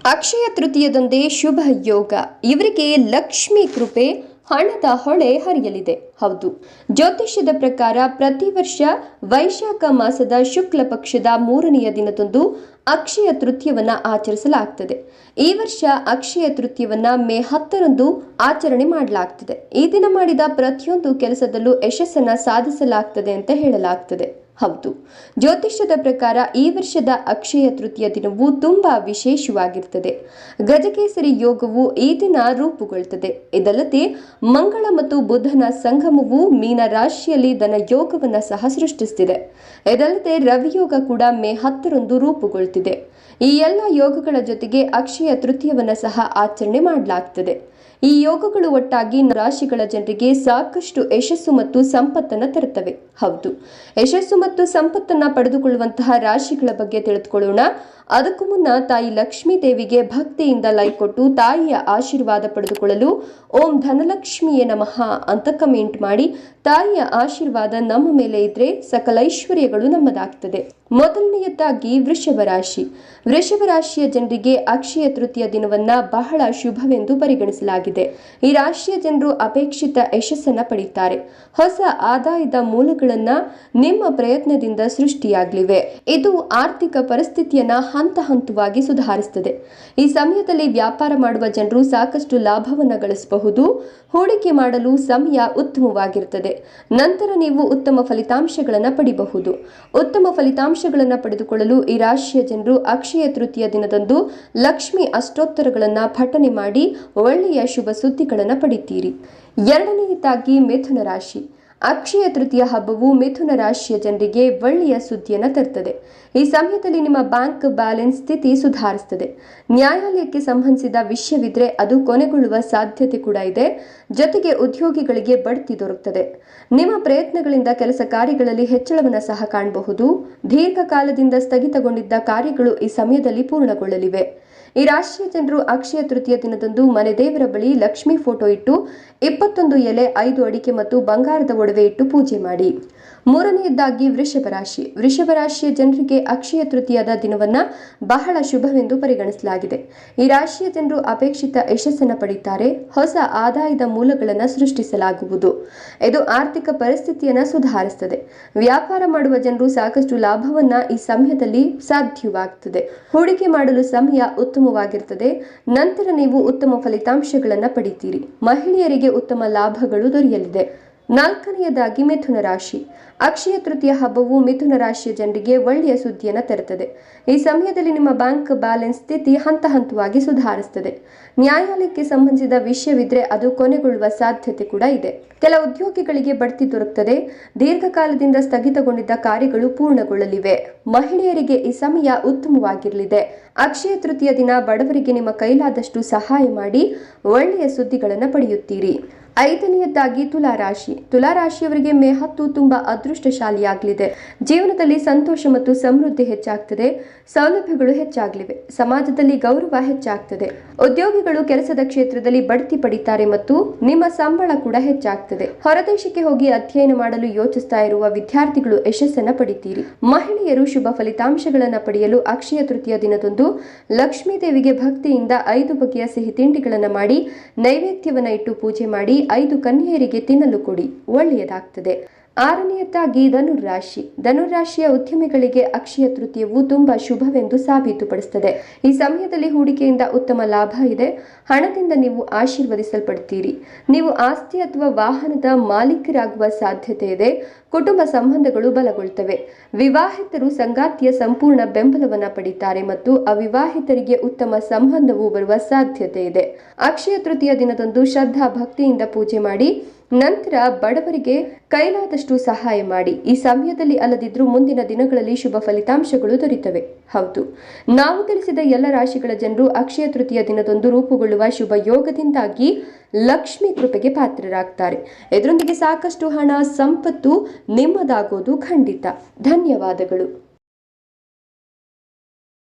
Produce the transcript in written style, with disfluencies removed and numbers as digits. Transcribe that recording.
ಅಕ್ಷಯ ತೃತೀಯದಂದೇ ಶುಭ ಯೋಗ. ಇವರಿಗೆ ಲಕ್ಷ್ಮಿ ಕೃಪೆ, ಹಣದ ಹೊಳೆ ಹರಿಯಲಿದೆ. ಹೌದು, ಜ್ಯೋತಿಷ್ಯದ ಪ್ರಕಾರ ಪ್ರತಿ ವರ್ಷ ವೈಶಾಖ ಮಾಸದ ಶುಕ್ಲ ಪಕ್ಷದ 3ನೆಯ ದಿನದಂದು ಅಕ್ಷಯ ತೃತೀಯವನ್ನ ಆಚರಿಸಲಾಗ್ತದೆ. ಈ ವರ್ಷ ಅಕ್ಷಯ ತೃತೀಯವನ್ನ ಮೇ 10ರಂದು ಆಚರಣೆ ಮಾಡಲಾಗ್ತದೆ. ಈ ದಿನ ಮಾಡಿದ ಪ್ರತಿಯೊಂದು ಕೆಲಸದಲ್ಲೂ ಯಶಸ್ಸನ್ನ ಸಾಧಿಸಲಾಗ್ತದೆ ಅಂತ ಹೇಳಲಾಗ್ತದೆ. ಹೌದು, ಜ್ಯೋತಿಷ್ಯದ ಪ್ರಕಾರ ಈ ವರ್ಷದ ಅಕ್ಷಯ ತೃತೀಯ ದಿನವು ತುಂಬಾ ವಿಶೇಷವಾಗಿರ್ತದೆ. ಗಜಕೇಸರಿ ಯೋಗವು ಈ ದಿನ ರೂಪುಗೊಳ್ಳುತ್ತದೆ. ಇದಲ್ಲದೆ ಮಂಗಳ ಮತ್ತು ಬುಧನ ಸಂಗಮವು ಮೀನ ರಾಶಿಯಲ್ಲಿ ಧನ ಯೋಗವನ್ನ ಸಹ ಸೃಷ್ಟಿಸುತ್ತಿದೆ. ಇದಲ್ಲದೆ ರವಿಯೋಗ ಕೂಡ ಮೇ 10ರಂದು ರೂಪುಗೊಳ್ಳುತ್ತಿದೆ. ಈ ಎಲ್ಲ ಯೋಗಗಳ ಜೊತೆಗೆ ಅಕ್ಷಯ ತೃತೀಯವನ್ನ ಸಹ ಆಚರಣೆ ಮಾಡಲಾಗ್ತದೆ. ಈ ಯೋಗಗಳು ಒಟ್ಟಾಗಿ ರಾಶಿಗಳ ಜನರಿಗೆ ಸಾಕಷ್ಟು ಯಶಸ್ಸು ಮತ್ತು ಸಂಪತ್ತನ್ನು ತರುತ್ತವೆ. ಹೌದು, ಯಶಸ್ಸು ಮತ್ತು ಸಂಪತ್ತನ್ನ ಪಡೆದುಕೊಳ್ಳುವಂತಹ ರಾಶಿಗಳ ಬಗ್ಗೆ ತಿಳಿದುಕೊಳ್ಳೋಣ. ಅದಕ್ಕೂ ಮುನ್ನ ತಾಯಿ ಲಕ್ಷ್ಮೀ ದೇವಿಗೆ ಭಕ್ತಿಯಿಂದ ಲೈಕ್ ಕೊಟ್ಟು ತಾಯಿಯ ಆಶೀರ್ವಾದ ಪಡೆದುಕೊಳ್ಳಲು ಓಂ ಧನಲಕ್ಷ್ಮಿಯೇ ನಮಃ ಅಂತ ಕಮೆಂಟ್ ಮಾಡಿ. ತಾಯಿಯ ಆಶೀರ್ವಾದ ನಮ್ಮ ಮೇಲೆ ಇದ್ರೆ ಸಕಲ ಐಶ್ವರ್ಯಗಳು ನಮ್ಮದಾಗ್ತದೆ. ಮೊದಲನೆಯದಾಗಿ ವೃಷಭ ರಾಶಿ. ವೃಷಭ ರಾಶಿಯ ಜನರಿಗೆ ಅಕ್ಷಯ ತೃತೀಯ ದಿನವನ್ನ ಬಹಳ ಶುಭವೆಂದು ಪರಿಗಣಿಸಲಾಗಿದೆ. ಈ ರಾಶಿಯ ಜನರು ಅಪೇಕ್ಷಿತ ಯಶಸ್ಸನ್ನ ಪಡೆಯುತ್ತಾರೆ. ಹೊಸ ಆದಾಯದ ಮೂಲಗಳನ್ನ ನಿಮ್ಮ ಪ್ರಯತ್ನದಿಂದ ಸೃಷ್ಟಿಯಾಗಲಿವೆ. ಇದು ಆರ್ಥಿಕ ಪರಿಸ್ಥಿತಿಯನ್ನ ಹಂತ ಹಂತವಾಗಿ ಸುಧಾರಿಸುತ್ತದೆ. ಈ ಸಮಯದಲ್ಲಿ ವ್ಯಾಪಾರ ಮಾಡುವ ಜನರು ಸಾಕಷ್ಟು ಲಾಭವನ್ನ ಗಳಿಸಬಹುದು. ಹೂಡಿಕೆ ಮಾಡಲು ಸಮಯ ಉತ್ತಮವಾಗಿರುತ್ತದೆ. ನಂತರ ನೀವು ಉತ್ತಮ ಫಲಿತಾಂಶಗಳನ್ನು ಪಡೆಯಬಹುದು. ಉತ್ತಮ ಫಲಿತಾಂಶಗಳನ್ನು ಪಡೆದುಕೊಳ್ಳಲು ಈ ರಾಶಿಯ ಜನರು ಅಕ್ಷಯ ತೃತೀಯ ದಿನದಂದು ಲಕ್ಷ್ಮಿ ಅಷ್ಟೋತ್ತರಗಳನ್ನು ಪಠನೆ ಮಾಡಿ ಒಳ್ಳೆಯ ಶುಭ ಸುದ್ದಿಗಳನ್ನು ಪಡೆಯುತ್ತೀರಿ. ಎರಡನೆಯದಾಗಿ ಮಿಥುನ ರಾಶಿ. ಅಕ್ಷಯ ತೃತೀಯ ಹಬ್ಬವು ಮಿಥುನ ರಾಶಿಯ ಜನರಿಗೆ ಒಳ್ಳೆಯ ಸುದ್ದಿಯನ್ನು ತರುತ್ತದೆ. ಈ ಸಮಯದಲ್ಲಿ ನಿಮ್ಮ ಬ್ಯಾಂಕ್ ಬ್ಯಾಲೆನ್ಸ್ ಸ್ಥಿತಿ ಸುಧಾರಿಸುತ್ತದೆ. ನ್ಯಾಯಾಲಯಕ್ಕೆ ಸಂಬಂಧಿಸಿದ ವಿಷಯವಿದ್ರೆ ಅದು ಕೊನೆಗೊಳ್ಳುವ ಸಾಧ್ಯತೆ ಕೂಡ ಇದೆ. ಜೊತೆಗೆ ಉದ್ಯೋಗಿಗಳಿಗೆ ಬಡ್ತಿ ದೊರಕುತ್ತದೆ. ನಿಮ್ಮ ಪ್ರಯತ್ನಗಳಿಂದ ಕೆಲಸ ಕಾರ್ಯಗಳಲ್ಲಿ ಹೆಚ್ಚಳವನ್ನು ಸಹ ಕಾಣಬಹುದು. ದೀರ್ಘಕಾಲದಿಂದ ಸ್ಥಗಿತಗೊಂಡಿದ್ದ ಕಾರ್ಯಗಳು ಈ ಸಮಯದಲ್ಲಿ ಪೂರ್ಣಗೊಳ್ಳಲಿವೆ. ಈ ರಾಶಿಯ ಜನರು ಅಕ್ಷಯ ತೃತೀಯ ದಿನದಂದು ಮನೆ ದೇವರ ಬಳಿ ಲಕ್ಷ್ಮಿ ಫೋಟೋ ಇಟ್ಟು 21 ಎಲೆ 5 ಅಡಿಕೆ ಮತ್ತು ಬಂಗಾರದ ಒಡವೆ ಇಟ್ಟು ಪೂಜೆ ಮಾಡಿ. ಮೂರನೆಯದಾಗಿ ವೃಷಭ ರಾಶಿ. ವೃಷಭ ರಾಶಿಯ ಜನರಿಗೆ ಅಕ್ಷಯ ತೃತೀಯದ ದಿನವನ್ನ ಬಹಳ ಶುಭವೆಂದು ಪರಿಗಣಿಸಲಾಗಿದೆ. ಈ ರಾಶಿಯ ಜನರು ಅಪೇಕ್ಷಿತ ಯಶಸ್ಸನ್ನು ಪಡೆಯುತ್ತಾರೆ. ಹೊಸ ಆದಾಯದ ಮೂಲಗಳನ್ನು ಸೃಷ್ಟಿಸಲಾಗುವುದು. ಇದು ಆರ್ಥಿಕ ಪರಿಸ್ಥಿತಿಯನ್ನು ಸುಧಾರಿಸುತ್ತದೆ. ವ್ಯಾಪಾರ ಮಾಡುವ ಜನರು ಸಾಕಷ್ಟು ಲಾಭವನ್ನ ಈ ಸಮಯದಲ್ಲಿ ಸಾಧ್ಯವಾಗುತ್ತದೆ. ಹೂಡಿಕೆ ಮಾಡಲು ಸಮಯ ಉತ್ತಮವಾಗಿರುತ್ತದೆ. ನಂತರ ನೀವು ಉತ್ತಮ ಫಲಿತಾಂಶಗಳನ್ನು ಪಡೆಯುತ್ತೀರಿ. ಮಹಿಳೆಯರಿಗೆ ಉತ್ತಮ ಲಾಭಗಳು ದೊರೆಯಲಿದೆ. ನಾಲ್ಕನೆಯದಾಗಿ ಮಿಥುನ ರಾಶಿ. ಅಕ್ಷಯ ತೃತೀಯ ಹಬ್ಬವು ಮಿಥುನ ರಾಶಿಯ ಜನರಿಗೆ ಒಳ್ಳೆಯ ಸುದ್ದಿಯನ್ನು ತರುತ್ತದೆ. ಈ ಸಮಯದಲ್ಲಿ ನಿಮ್ಮ ಬ್ಯಾಂಕ್ ಬ್ಯಾಲೆನ್ಸ್ ಸ್ಥಿತಿ ಹಂತ ಹಂತವಾಗಿ ಸುಧಾರಿಸುತ್ತದೆ. ನ್ಯಾಯಾಲಯಕ್ಕೆ ಸಂಬಂಧಿಸಿದ ವಿಷಯವಿದ್ರೆ ಅದು ಕೊನೆಗೊಳ್ಳುವ ಸಾಧ್ಯತೆ ಕೂಡ ಇದೆ. ಕೆಲ ಉದ್ಯೋಗಿಗಳಿಗೆ ಬಡ್ತಿ ದೊರಕುತ್ತದೆ. ದೀರ್ಘಕಾಲದಿಂದ ಸ್ಥಗಿತಗೊಂಡಿದ್ದ ಕಾರ್ಯಗಳು ಪೂರ್ಣಗೊಳ್ಳಲಿವೆ. ಮಹಿಳೆಯರಿಗೆ ಈ ಸಮಯ ಉತ್ತಮವಾಗಿರಲಿದೆ. ಅಕ್ಷಯ ತೃತೀಯ ದಿನ ಬಡವರಿಗೆ ನಿಮ್ಮ ಕೈಲಾದಷ್ಟು ಸಹಾಯ ಮಾಡಿ ಒಳ್ಳೆಯ ಸುದ್ದಿಗಳನ್ನು ಪಡೆಯುತ್ತೀರಿ. ಐದನೆಯದಾಗಿ ತುಲಾರಾಶಿ. ತುಲಾರಾಶಿಯವರಿಗೆ ಮೇ 10 ತುಂಬಾ ಅದೃಷ್ಟಶಾಲಿಯಾಗಲಿದೆ. ಜೀವನದಲ್ಲಿ ಸಂತೋಷ ಮತ್ತು ಸಮೃದ್ಧಿ ಹೆಚ್ಚಾಗ್ತದೆ. ಸೌಲಭ್ಯಗಳು ಹೆಚ್ಚಾಗಲಿವೆ. ಸಮಾಜದಲ್ಲಿ ಗೌರವ ಹೆಚ್ಚಾಗ್ತದೆ. ಉದ್ಯೋಗಿಗಳು ಕೆಲಸದ ಕ್ಷೇತ್ರದಲ್ಲಿ ಬಡ್ತಿ ಪಡಿತಾರೆ ಮತ್ತು ನಿಮ್ಮ ಸಂಬಳ ಕೂಡ ಹೆಚ್ಚಾಗ್ತದೆ. ಹೊರದೇಶಕ್ಕೆ ಹೋಗಿ ಅಧ್ಯಯನ ಮಾಡಲು ಯೋಚಿಸ್ತಾ ಇರುವ ವಿದ್ಯಾರ್ಥಿಗಳು ಯಶಸ್ಸನ್ನು ಪಡಿತೀರಿ. ಮಹಿಳೆಯರು ಶುಭ ಫಲಿತಾಂಶಗಳನ್ನು ಪಡೆಯಲು ಅಕ್ಷಯ ತೃತೀಯ ದಿನದಂದು ಲಕ್ಷ್ಮೀ ದೇವಿಗೆ ಭಕ್ತಿಯಿಂದ 5 ಬಗೆಯ ಸಿಹಿ ತಿಂಡಿಗಳನ್ನು ಮಾಡಿ ನೈವೇದ್ಯವನ್ನ ಇಟ್ಟು ಪೂಜೆ ಮಾಡಿ 5 ಕನ್ಯೆಯರಿಗೆ ತಿನ್ನಲು ಕೊಡಿ, ಒಳ್ಳೆಯದಾಗ್ತದೆ. ಆರನೆಯದಾಗಿ ಧನುರಾಶಿ. ಧನುರಾಶಿಯ ಉದ್ಯಮಿಗಳಿಗೆ ಅಕ್ಷಯ ತೃತೀಯವು ತುಂಬಾ ಶುಭವೆಂದು ಸಾಬೀತುಪಡಿಸುತ್ತದೆ. ಈ ಸಮಯದಲ್ಲಿ ಹೂಡಿಕೆಯಿಂದ ಉತ್ತಮ ಲಾಭ ಇದೆ. ಹಣದಿಂದ ನೀವು ಆಶೀರ್ವದಿಸಲ್ಪಡ್ತೀರಿ. ನೀವು ಆಸ್ತಿ ಅಥವಾ ವಾಹನದ ಮಾಲೀಕರಾಗುವ ಸಾಧ್ಯತೆ ಇದೆ. ಕುಟುಂಬ ಸಂಬಂಧಗಳು ಬಲಗೊಳ್ಳುತ್ತವೆ. ವಿವಾಹಿತರು ಸಂಗಾತಿಯ ಸಂಪೂರ್ಣ ಬೆಂಬಲವನ್ನು ಪಡೆಯುತ್ತಾರೆ ಮತ್ತು ಅವಿವಾಹಿತರಿಗೆ ಉತ್ತಮ ಸಂಬಂಧವು ಬರುವ ಸಾಧ್ಯತೆ ಇದೆ. ಅಕ್ಷಯ ತೃತೀಯ ದಿನದಂದು ಶ್ರದ್ಧಾ ಭಕ್ತಿಯಿಂದ ಪೂಜೆ ಮಾಡಿ ನಂತರ ಬಡವರಿಗೆ ಕೈಲಾದಷ್ಟು ಸಹಾಯ ಮಾಡಿ. ಈ ಸಮಯದಲ್ಲಿ ಅಲ್ಲದಿದ್ರೂ ಮುಂದಿನ ದಿನಗಳಲ್ಲಿ ಶುಭ ಫಲಿತಾಂಶಗಳು ದೊರೆಯುತ್ತವೆ. ಹೌದು, ನಾವು ತಿಳಿಸಿದ ಎಲ್ಲ ರಾಶಿಗಳ ಜನರು ಅಕ್ಷಯ ತೃತೀಯ ದಿನದಂದು ರೂಪುಗೊಳ್ಳುವ ಶುಭ ಯೋಗದಿಂದಾಗಿ ಲಕ್ಷ್ಮಿ ಕೃಪೆಗೆ ಪಾತ್ರರಾಗ್ತಾರೆ. ಇದರೊಂದಿಗೆ ಸಾಕಷ್ಟು ಹಣ ಸಂಪತ್ತು ನಿಮ್ಮದಾಗೋದು ಖಂಡಿತ. ಧನ್ಯವಾದಗಳು.